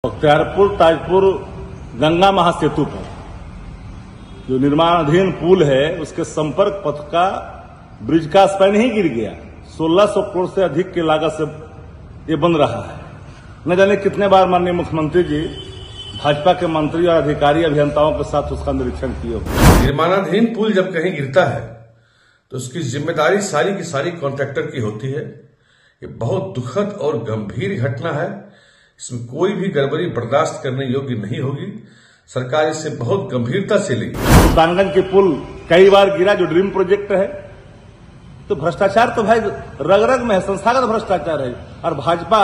बख्तियारपुर ताजपुर गंगा महासेतु पर जो निर्माणाधीन पुल है उसके संपर्क पथ का ब्रिज का स्पैन ही गिर गया। 1600 करोड़ से अधिक की लागत से ये बन रहा है। न जाने कितने बार माननीय मुख्यमंत्री जी भाजपा के मंत्री और अधिकारी अभियंताओं के साथ उसका निरीक्षण किए हुए। निर्माणाधीन पुल जब कहीं गिरता है तो उसकी जिम्मेदारी सारी की सारी कॉन्ट्रैक्टर की होती है। ये बहुत दुखद और गंभीर घटना है। इसमें कोई भी गड़बड़ी बर्दाश्त करने योग्य नहीं होगी। सरकार इसे बहुत गंभीरता से लेगी। सुल्तानगंज के पुल कई बार गिरा जो ड्रीम प्रोजेक्ट है, तो भ्रष्टाचार तो भाई रग रग में है, संस्थागत भ्रष्टाचार है और भाजपा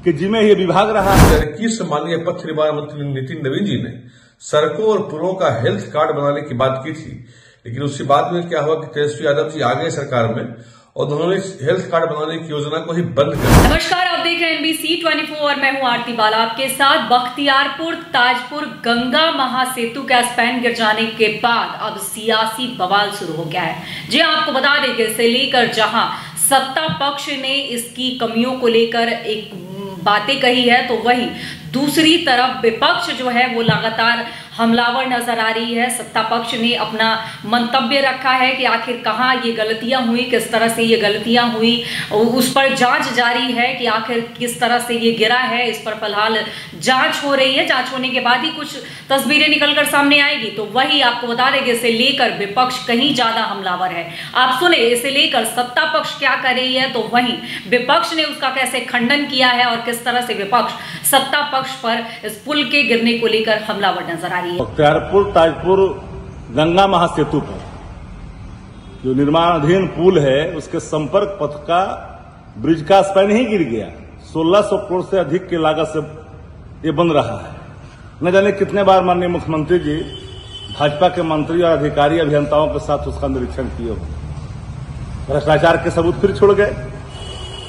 के जिम्मे ये विभाग रहा है। 21 माननीय पथ निर्माण मंत्री नितिन नवीन जी ने सड़कों और पुलों का हेल्थ कार्ड बनाने की बात की थी, लेकिन उसके बाद में क्या हुआ कि तेजस्वी यादव जी आ गए सरकार में और उन्होंने हेल्थ कार्ड बनाने की योजना को ही बंद कर दिया। नमस्कार, आप देख रहे हैं NBC 24 और मैं हूं आरती बाला आपके साथ। बख्तियारपुर ताजपुर गंगा महासेतु का स्पैन गिर जाने के बाद अब सियासी बवाल शुरू हो गया है। जी आपको बता दें कि इसे लेकर जहां सत्ता पक्ष ने इसकी कमियों को लेकर एक बातें कही है, तो वहीं दूसरी तरफ विपक्ष जो है वो लगातार हमलावर नजर आ रही है। सत्ता पक्ष ने अपना मंतव्य रखा है कि आखिर कहाँ ये गलतियां हुई, किस तरह से ये गलतियां हुई, उस पर जांच जारी है कि आखिर किस तरह से ये गिरा है। इस पर फिलहाल जांच हो रही है। जांच होने के बाद ही कुछ तस्वीरें निकलकर सामने आएगी। तो वही आपको बता दें कि इसे लेकर विपक्ष कहीं ज्यादा हमलावर है। आप सुने इसे लेकर सत्ता पक्ष क्या कर रही है, तो वहीं विपक्ष ने उसका कैसे खंडन किया है और किस तरह से विपक्ष सत्ता पक्ष पर इस पुल के गिरने को लेकर हमलावर नजर आ रही है। बख्तियारपुर ताजपुर गंगा महासेतु पर जो निर्माणाधीन पुल है उसके संपर्क पथ का ब्रिज का स्पैन ही गिर गया। 1600 करोड़ से अधिक की लागत से ये बन रहा है। न जाने कितने बार माननीय मुख्यमंत्री जी भाजपा के मंत्री और अधिकारी अभियंताओं के साथ उसका निरीक्षण किए हुए। भ्रष्टाचार के सबूत फिर छोड़ गए।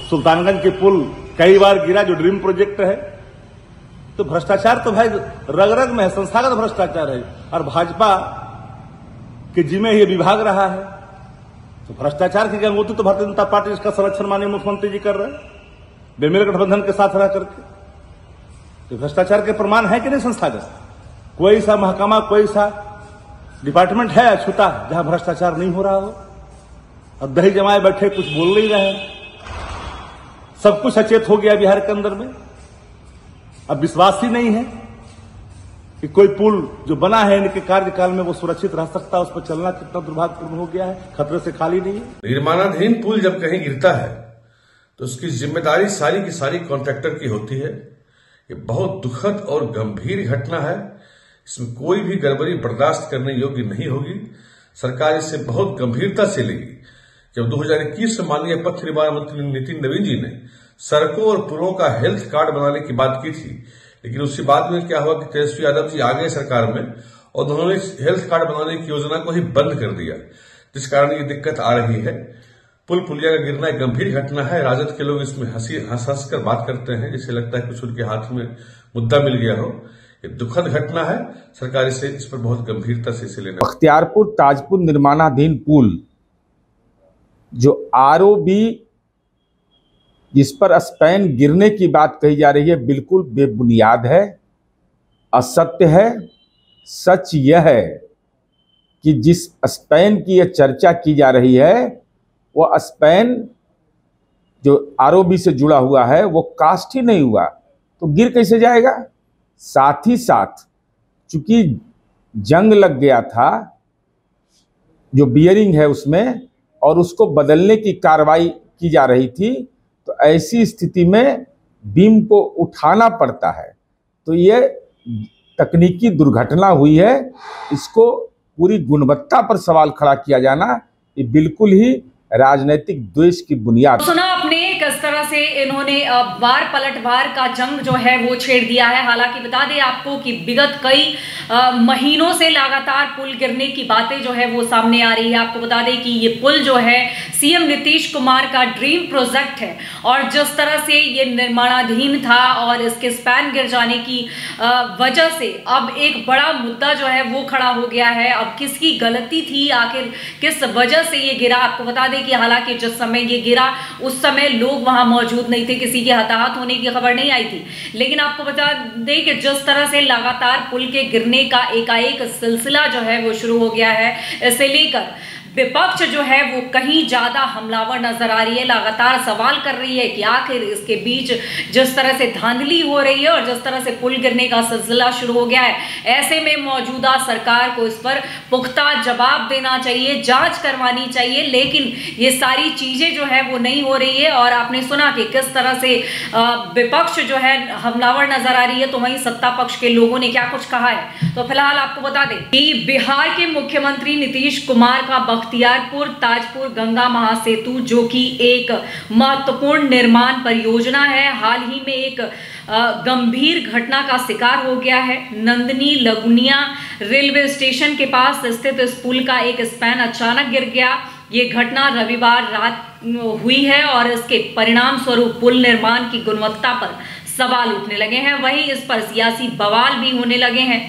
सुल्तानगंज के पुल कई बार गिरा जो ड्रीम प्रोजेक्ट है, तो भ्रष्टाचार तो भाई रग रग में है, संस्थागत भ्रष्टाचार है और भाजपा के जिम्मे ये विभाग रहा है। तो भ्रष्टाचार की गंगोत्री तो भारतीय जनता पार्टी इसका संरक्षण माननीय मुख्यमंत्री जी कर रहे हैं बेमेल गठबंधन के साथ रह करके। तो भ्रष्टाचार के प्रमाण है कि नहीं संस्थागत? कोई सा महकमा, कोई सा डिपार्टमेंट है अछूता जहां भ्रष्टाचार नहीं हो रहा हो? अब दही जमाए बैठे कुछ बोल नहीं रहे। सब कुछ अचेत हो गया बिहार के अंदर में। अब विश्वास ही नहीं है कि कोई पुल जो बना है इनके कार्यकाल में वो सुरक्षित रह सकता है। उस पर चलना कितना दुर्भाग्यपूर्ण हो गया है, खतरे से खाली नहीं है। निर्माणाधीन पुल जब कहीं गिरता है तो उसकी जिम्मेदारी सारी की सारी कॉन्ट्रैक्टर की होती है। ये बहुत दुखद और गंभीर घटना है। इसमें कोई भी गड़बड़ी बर्दाश्त करने योग्य नहीं होगी। सरकार इसे बहुत गंभीरता से लेगी। जब 2021 माननीय पथ निर्माण मंत्री नितिन नवीन जी ने सड़कों और पुलों का हेल्थ कार्ड बनाने की बात की थी, लेकिन उसके बाद में क्या हुआ कि तेजस्वी यादव जी आ गए सरकार में और उन्होंने हेल्थ कार्ड बनाने की योजना को ही बंद कर दिया, जिस कारण ये दिक्कत आ रही है। पुल पुलिया का गिरना एक गंभीर घटना है। राजद के लोग इसमें हंस कर बात करते हैं, जिसे लगता है कुछ उनके हाथ में मुद्दा मिल गया हो। ये दुखद घटना है। सरकार इस पर बहुत गंभीरता से इसे लेना। बख्तियारपुर ताजपुर निर्माणाधीन पुल जो ROB जिस पर स्पैन गिरने की बात कही जा रही है, बिल्कुल बेबुनियाद है, असत्य है। सच यह है कि जिस स्पैन की यह चर्चा की जा रही है वह स्पैन जो ROB से जुड़ा हुआ है वो कास्ट ही नहीं हुआ, तो गिर कैसे जाएगा? साथ ही साथ चूंकि जंग लग गया था जो बियरिंग है उसमें, और उसको बदलने की कार्रवाई की जा रही थी, तो ऐसी स्थिति में बीम को उठाना पड़ता है। तो ये तकनीकी दुर्घटना हुई है। इसको पूरी गुणवत्ता पर सवाल खड़ा किया जाना ये बिल्कुल ही राजनीतिक द्वेष की बुनियाद। सुना आपने किस तरह से इन्होंने वार पलटवार का जंग जो है वो छेड़ दिया है। हालांकि बता दें आपको कि विगत कई महीनों से लगातार पुल गिरने की बातें जो है वो सामने आ रही है। आपको बता दें कि ये पुल जो है सीएम नीतीश कुमार का ड्रीम प्रोजेक्ट है और जिस तरह से ये निर्माणाधीन था और इसके स्पैन गिर जाने की वजह से अब एक बड़ा मुद्दा जो है वो खड़ा हो गया है। अब किसकी गलती थी, आखिर किस वजह से ये गिरा? आपको बता दें कि हालांकि जिस समय ये गिरा उस समय लोग वहां मौजूद नहीं थे, किसी के हताहत होने की खबर नहीं आई थी। लेकिन आपको बता दें कि जिस तरह से लगातार पुल के गिरने का एकाएक सिलसिला जो है वो शुरू हो गया है, इसे लेकर विपक्ष जो है वो कहीं ज्यादा हमलावर नजर आ रही है। लगातार सवाल कर रही है कि आखिर इसके बीच जिस तरह से धांधली हो रही है और जिस तरह से पुल गिरने का सिलसिला शुरू हो गया है, ऐसे में मौजूदा सरकार को इस पर पुख्ता जवाब देना चाहिए, जांच करवानी चाहिए। लेकिन ये सारी चीजें जो है वो नहीं हो रही है और आपने सुना कि किस तरह से विपक्ष जो है हमलावर नजर आ रही है, तो वहीं सत्ता पक्ष के लोगों ने क्या कुछ कहा है। तो फिलहाल आपको बता दें कि बिहार के मुख्यमंत्री नीतीश कुमार का बख्तियारपुर ताजपुर गंगा महासेतु, जो कि एक महत्वपूर्ण निर्माण परियोजना है, हाल ही में एक गंभीर घटना का शिकार हो गया है। नंदनी लगुनिया रेलवे स्टेशन के पास स्थित इस पुल का एक स्पैन अचानक गिर गया। ये घटना रविवार रात हुई है और इसके परिणाम स्वरूप पुल निर्माण की गुणवत्ता पर सवाल उठने लगे हैं। वहीं इस पर सियासी बवाल भी होने लगे हैं।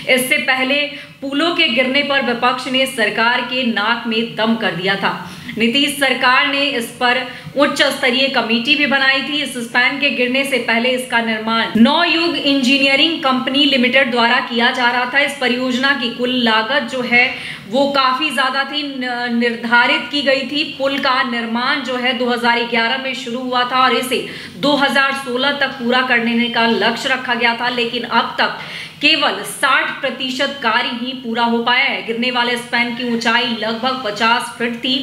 इससे पहले पुलों के गिरने पर विपक्ष ने सरकार के नाक में दम कर दिया था। नीतीश सरकार ने इस पर उच्च स्तरीय कमेटी भी बनाई थी। इस स्पैन के गिरने से पहले इसका निर्माण नवयुग इंजीनियरिंग कंपनी लिमिटेड द्वारा किया जा रहा था। इस परियोजना की कुल लागत जो है वो काफी ज्यादा थी, निर्धारित की गई थी। पुल का निर्माण जो है 2011 में शुरू हुआ था और इसे 2016 तक पूरा करने का लक्ष्य रखा गया था, लेकिन अब तक केवल 60% कार्य ही पूरा हो पाया है। गिरने वाले स्पैन की ऊंचाई लगभग 50 फीट थी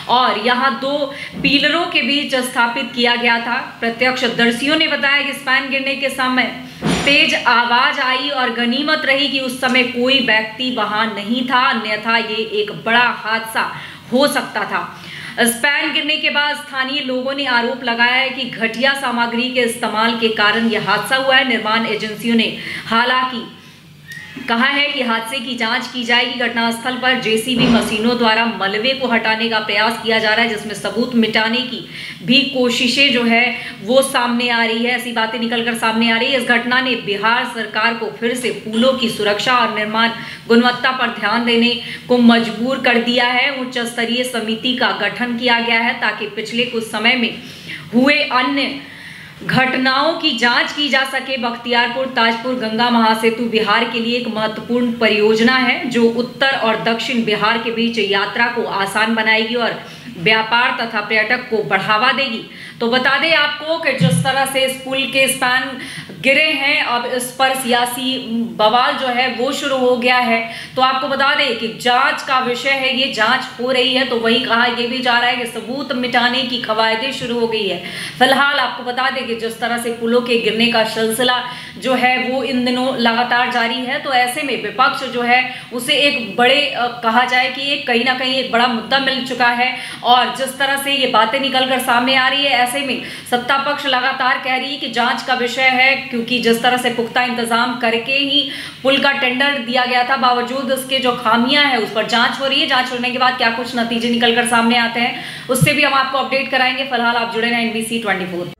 और यहां 2 पिलरों के बीच स्थापित किया गया था। प्रत्यक्षदर्शियों ने बताया कि स्पैन गिरने के समय तेज आवाज आई और गनीमत रही कि उस समय कोई व्यक्ति वहां नहीं था, अन्यथा ये एक बड़ा हादसा हो सकता था। स्पैन गिरने के बाद स्थानीय लोगों ने आरोप लगाया है कि घटिया सामग्री के इस्तेमाल के कारण यह हादसा हुआ है। निर्माण एजेंसियों ने हालांकि कहा है कि हादसे की जांच की जाएगी। घटनास्थल पर जेसीबी मशीनों द्वारा मलबे को हटाने का प्रयास किया जा रहा है, जिसमें सबूत मिटाने की भी कोशिशें जो है वो सामने आ रही है। ऐसी बातें निकलकर सामने आ रही है। इस घटना ने बिहार सरकार को फिर से पुलों की सुरक्षा और निर्माण गुणवत्ता पर ध्यान देने को मजबूर कर दिया है। उच्च स्तरीय समिति का गठन किया गया है ताकि पिछले कुछ समय में हुए अन्य घटनाओं की जांच की जा सके। बख्तियारपुर ताजपुर गंगा महासेतु बिहार के लिए एक महत्वपूर्ण परियोजना है जो उत्तर और दक्षिण बिहार के बीच यात्रा को आसान बनाएगी और व्यापार तथा पर्यटक को बढ़ावा देगी। तो बता दें आपको कि जिस तरह से इस पुल के स्पैन गिरे हैं, अब इस पर सियासी बवाल जो है वो शुरू हो गया है। तो आपको बता दें कि जांच का विषय है, ये जांच हो रही है। तो वही कहा यह भी जा रहा है कि सबूत मिटाने की कवायदें शुरू हो गई है। फिलहाल आपको बता दें कि जिस तरह से पुलों के गिरने का सिलसिला जो है वो इन दिनों लगातार जारी है, तो ऐसे में विपक्ष जो है उसे एक बड़े कहा जाए कि एक कहीं ना कहीं एक बड़ा मुद्दा मिल चुका है। और जिस तरह से ये बातें निकलकर सामने आ रही है, ऐसे में सत्ता पक्ष लगातार कह रही है कि जांच का विषय है, क्योंकि जिस तरह से पुख्ता इंतजाम करके ही पुल का टेंडर दिया गया था, बावजूद उसके जो खामियां हैं उस पर जांच हो रही है। जांच होने के बाद क्या कुछ नतीजे निकलकर सामने आते हैं उससे भी हम आपको अपडेट कराएंगे। फिलहाल आप जुड़े रहें NBC 24।